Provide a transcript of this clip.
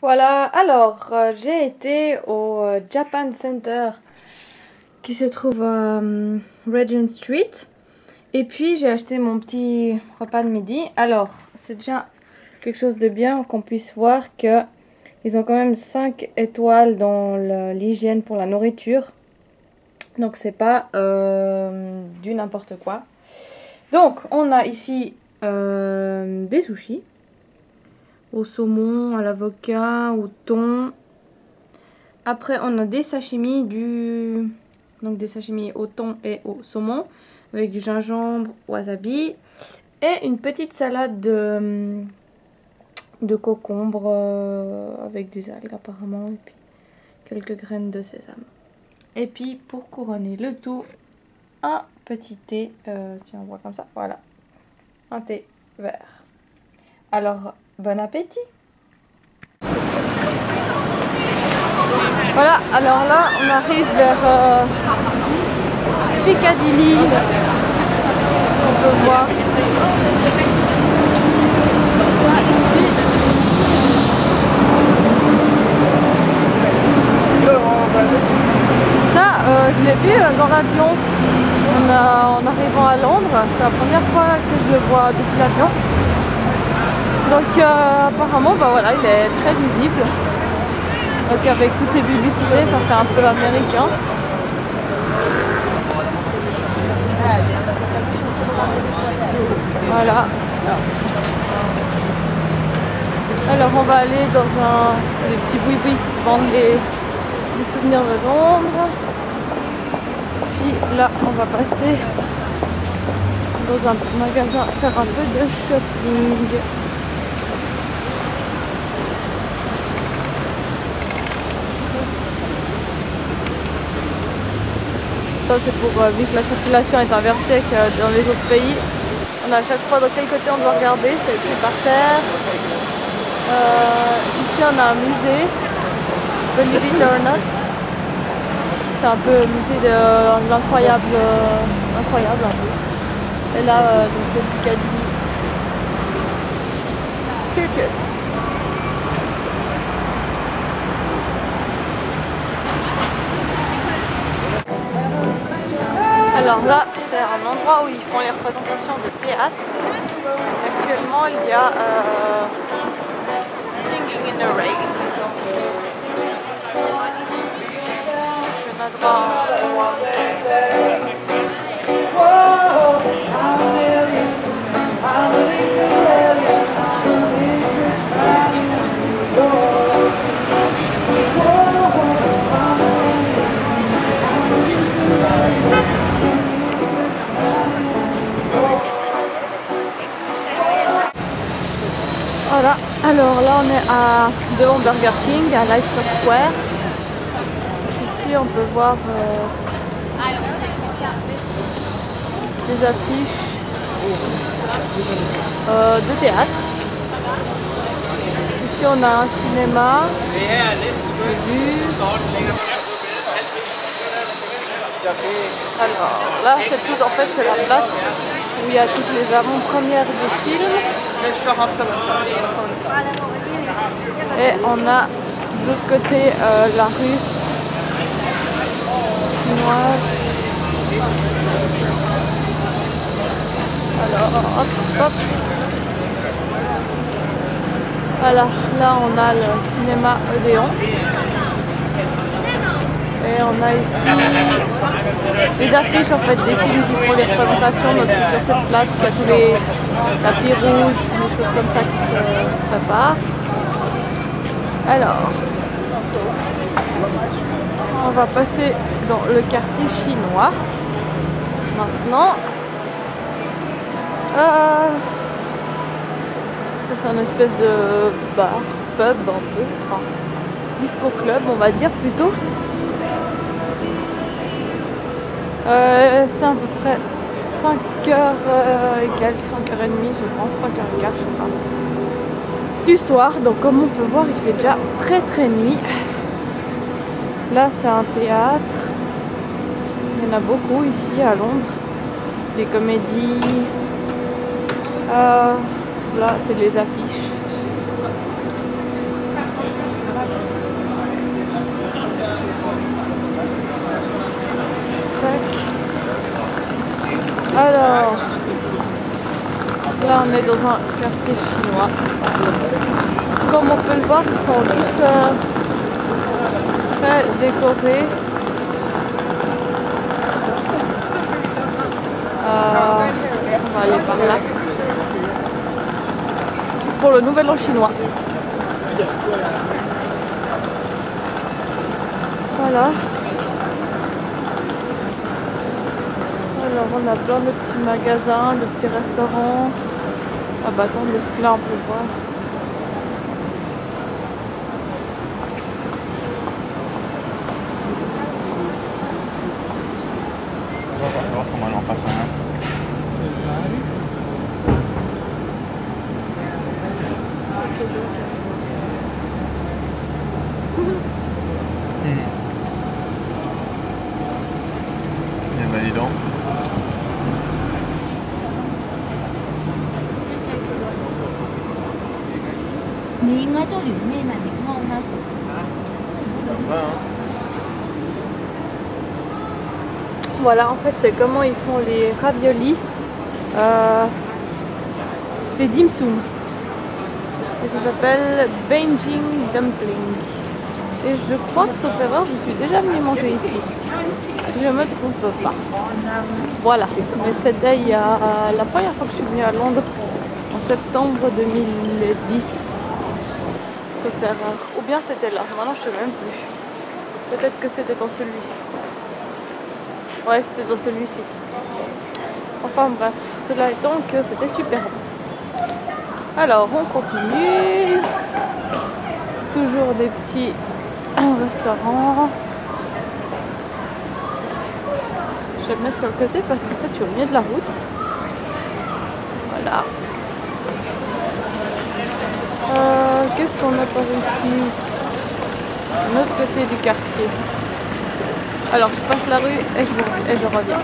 Voilà, alors j'ai été au Japan Center qui se trouve à Regent Street. Et puis j'ai acheté mon petit repas de midi. Alors, c'est déjà quelque chose de bien qu'on puisse voir que ils ont quand même 5 étoiles dans l'hygiène pour la nourriture. Donc c'est pas du n'importe quoi. Donc on a ici des sushis au saumon, à l'avocat, au thon. Après on a des sashimi donc des sashimi au thon et au saumon avec du gingembre, wasabi et une petite salade de concombre avec des algues apparemment et puis quelques graines de sésame. Et puis pour couronner le tout, un petit thé, si on voit comme ça, voilà, un thé vert. Alors, bon appétit! Voilà, alors là, on arrive vers Piccadilly, on peut voir. Ça, je l'ai vu dans l'avion en arrivant à Londres. C'est la première fois que je le vois depuis l'avion. Donc apparemment, bah voilà, il est très visible. Donc avec toutes ces publicités, ça fait un peu américain. Voilà. Alors on va aller dans des petits boui-boui qui vendent des souvenirs de Londres. Puis là, on va passer dans un magasin faire un peu de shopping. Ça c'est pour, vu que la circulation est inversée que dans les autres pays, on a à chaque fois dans quel côté on doit regarder, c'est écrit par terre. Ici on a un musée, Believe it or not. C'est un peu le musée de l'incroyable, incroyable un peu. Et là, donc le Piccadilly. Circuit. Alors là, c'est un endroit où ils font les représentations de théâtre. Actuellement, il y a Singing in the Rain. On a droit Voilà, alors là on est devant Burger King à Leicester Square. Ici on peut voir des affiches de théâtre. Ici on a un cinéma, alors là c'est tout, en fait c'est la place où il y a toutes les avant-premières de films. Et on a de l'autre côté la rue chinoise. Alors hop hop. Voilà, là on a le cinéma Odéon. Et on a ici les affiches en fait des films qui font les représentations. Donc sur cette place il y a tous les tapis rouges, des choses comme ça qui se séparent. Alors, on va passer dans le quartier chinois. Maintenant, c'est un espèce de bar, pub un peu, enfin, disco club on va dire plutôt. C'est à peu près 5h et quelques, 5h30 je pense, 5h15 je sais pas, du soir. Donc comme on peut voir il fait déjà très nuit. Là c'est un théâtre, il y en a beaucoup ici à Londres, des comédies. Là c'est les affiches. est dans un quartier chinois. Comme on peut le voir, ils sont tous très décorés. On va aller par là. Pour le nouvel an chinois. Voilà. Alors on a plein de petits magasins, de petits restaurants. Ah bah attendez, là on peut voir. On va voir comment elle en fasse un. Eh ben dis donc. Voilà, en fait, c'est comment ils font les raviolis. C'est dim sum. Et ça s'appelle Beijing Dumpling. Et je crois que sauf erreur, je suis déjà venue manger ici. Si je me trompe pas. Voilà. Mais c'était il y a la première fois que je suis venue à Londres en septembre 2010. Sauf erreur. Ou bien c'était là. Maintenant je ne sais même plus. Peut-être que c'était dans celui-ci. Ouais, c'était dans celui-ci. Enfin bref, cela étant que c'était super bon. Alors on continue. Toujours des petits restaurants. Je vais me mettre sur le côté parce qu'en fait je suis au milieu de la route. Voilà. Qu'est-ce qu'on a par ici? L'autre côté du quartier. Alors je passe la rue et je reviens.